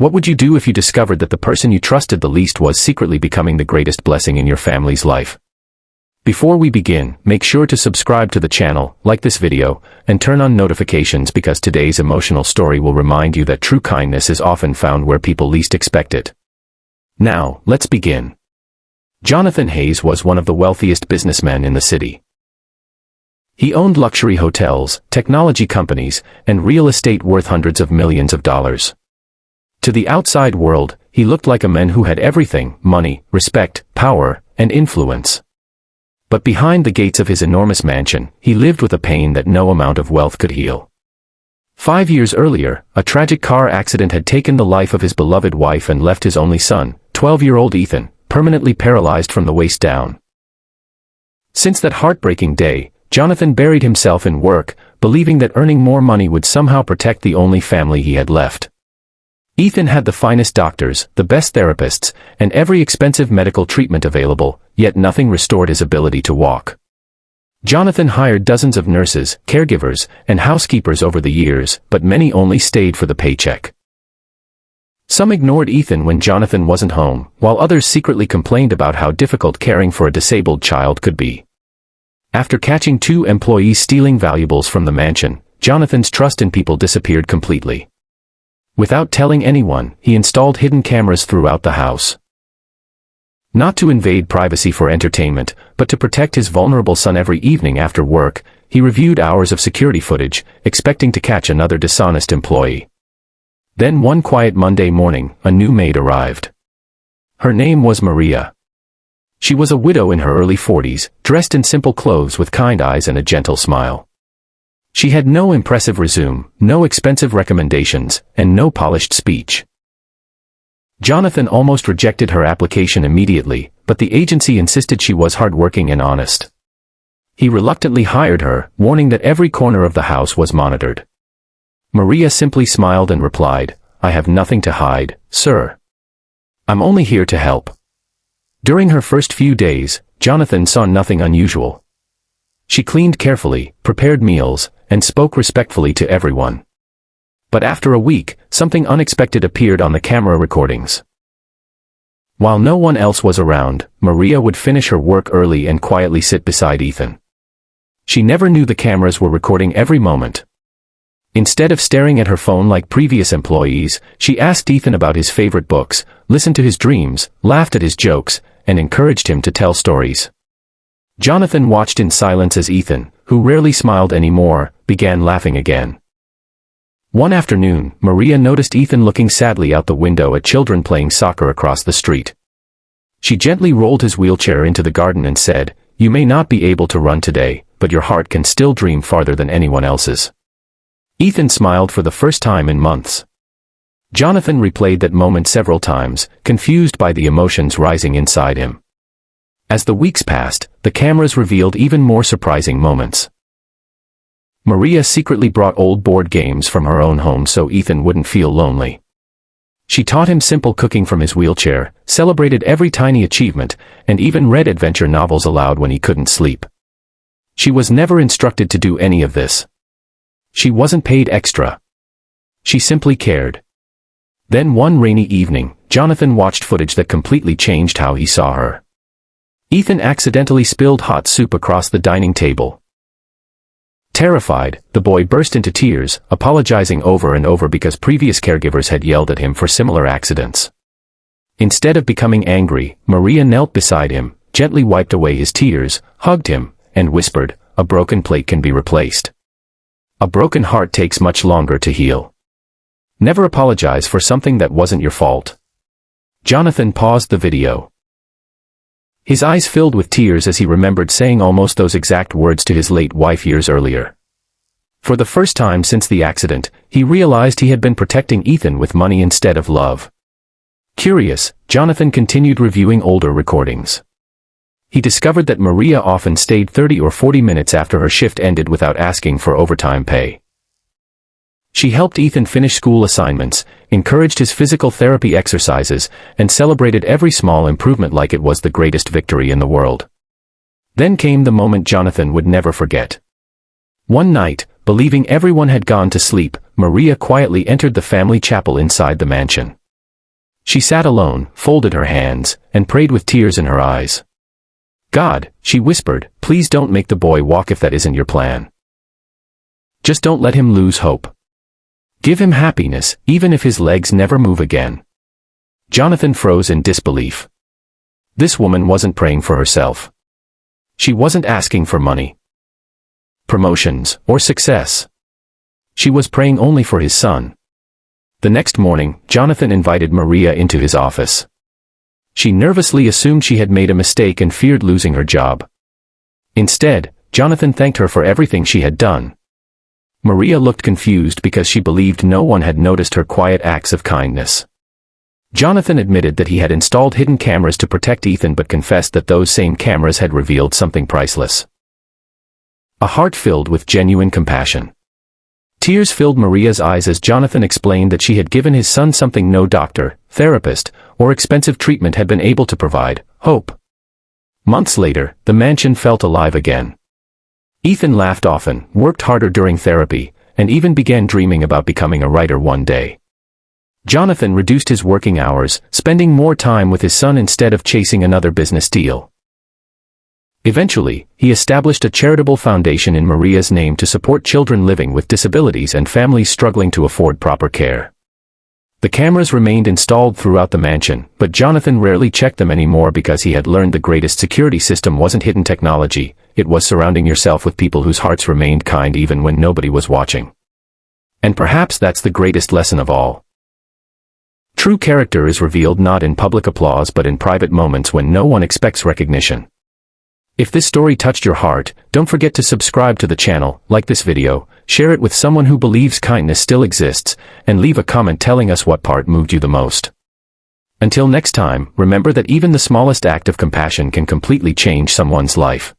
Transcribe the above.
What would you do if you discovered that the person you trusted the least was secretly becoming the greatest blessing in your family's life? Before we begin, make sure to subscribe to the channel, like this video, and turn on notifications because today's emotional story will remind you that true kindness is often found where people least expect it. Now, let's begin. Jonathan Hayes was one of the wealthiest businessmen in the city. He owned luxury hotels, technology companies, and real estate worth hundreds of millions of dollars. To the outside world, he looked like a man who had everything: money, respect, power, and influence. But behind the gates of his enormous mansion, he lived with a pain that no amount of wealth could heal. 5 years earlier, a tragic car accident had taken the life of his beloved wife and left his only son, 12-year-old Ethan, permanently paralyzed from the waist down. Since that heartbreaking day, Jonathan buried himself in work, believing that earning more money would somehow protect the only family he had left. Ethan had the finest doctors, the best therapists, and every expensive medical treatment available, yet nothing restored his ability to walk. Jonathan hired dozens of nurses, caregivers, and housekeepers over the years, but many only stayed for the paycheck. Some ignored Ethan when Jonathan wasn't home, while others secretly complained about how difficult caring for a disabled child could be. After catching 2 employees stealing valuables from the mansion, Jonathan's trust in people disappeared completely. Without telling anyone, he installed hidden cameras throughout the house. Not to invade privacy for entertainment, but to protect his vulnerable son. Every evening after work, he reviewed hours of security footage, expecting to catch another dishonest employee. Then one quiet Monday morning, a new maid arrived. Her name was Maria. She was a widow in her early 40s, dressed in simple clothes with kind eyes and a gentle smile. She had no impressive resume, no expensive recommendations, and no polished speech. Jonathan almost rejected her application immediately, but the agency insisted she was hardworking and honest. He reluctantly hired her, warning that every corner of the house was monitored. Maria simply smiled and replied, "I have nothing to hide, sir. I'm only here to help." During her first few days, Jonathan saw nothing unusual. She cleaned carefully, prepared meals, and spoke respectfully to everyone. But after a week, something unexpected appeared on the camera recordings. While no one else was around, Maria would finish her work early and quietly sit beside Ethan. She never knew the cameras were recording every moment. Instead of staring at her phone like previous employees, she asked Ethan about his favorite books, listened to his dreams, laughed at his jokes, and encouraged him to tell stories. Jonathan watched in silence as Ethan, who rarely smiled anymore, began laughing again. One afternoon, Maria noticed Ethan looking sadly out the window at children playing soccer across the street. She gently rolled his wheelchair into the garden and said, "You may not be able to run today, but your heart can still dream farther than anyone else's." Ethan smiled for the first time in months. Jonathan replayed that moment several times, confused by the emotions rising inside him. As the weeks passed, the cameras revealed even more surprising moments. Maria secretly brought old board games from her own home so Ethan wouldn't feel lonely. She taught him simple cooking from his wheelchair, celebrated every tiny achievement, and even read adventure novels aloud when he couldn't sleep. She was never instructed to do any of this. She wasn't paid extra. She simply cared. Then one rainy evening, Jonathan watched footage that completely changed how he saw her. Ethan accidentally spilled hot soup across the dining table. Terrified, the boy burst into tears, apologizing over and over because previous caregivers had yelled at him for similar accidents. Instead of becoming angry, Maria knelt beside him, gently wiped away his tears, hugged him, and whispered, "A broken plate can be replaced. A broken heart takes much longer to heal. Never apologize for something that wasn't your fault." Jonathan paused the video. His eyes filled with tears as he remembered saying almost those exact words to his late wife years earlier. For the first time since the accident, he realized he had been protecting Ethan with money instead of love. Curious, Jonathan continued reviewing older recordings. He discovered that Maria often stayed 30 or 40 minutes after her shift ended without asking for overtime pay. She helped Ethan finish school assignments, encouraged his physical therapy exercises, and celebrated every small improvement like it was the greatest victory in the world. Then came the moment Jonathan would never forget. One night, believing everyone had gone to sleep, Maria quietly entered the family chapel inside the mansion. She sat alone, folded her hands, and prayed with tears in her eyes. God, she whispered, please don't make the boy walk if that isn't your plan. Just don't let him lose hope. Give him happiness, even if his legs never move again. Jonathan froze in disbelief. This woman wasn't praying for herself. She wasn't asking for money, promotions, or success. She was praying only for his son. The next morning, Jonathan invited Maria into his office. She nervously assumed she had made a mistake and feared losing her job. Instead, Jonathan thanked her for everything she had done. Maria looked confused because she believed no one had noticed her quiet acts of kindness. Jonathan admitted that he had installed hidden cameras to protect Ethan but confessed that those same cameras had revealed something priceless. A heart filled with genuine compassion. Tears filled Maria's eyes as Jonathan explained that she had given his son something no doctor, therapist, or expensive treatment had been able to provide: hope. Months later, the mansion felt alive again. Ethan laughed often, worked harder during therapy, and even began dreaming about becoming a writer one day. Jonathan reduced his working hours, spending more time with his son instead of chasing another business deal. Eventually, he established a charitable foundation in Maria's name to support children living with disabilities and families struggling to afford proper care. The cameras remained installed throughout the mansion, but Jonathan rarely checked them anymore because he had learned the greatest security system wasn't hidden technology, it was surrounding yourself with people whose hearts remained kind even when nobody was watching. And perhaps that's the greatest lesson of all. True character is revealed not in public applause but in private moments when no one expects recognition. If this story touched your heart, don't forget to subscribe to the channel, like this video, share it with someone who believes kindness still exists, and leave a comment telling us what part moved you the most. Until next time, remember that even the smallest act of compassion can completely change someone's life.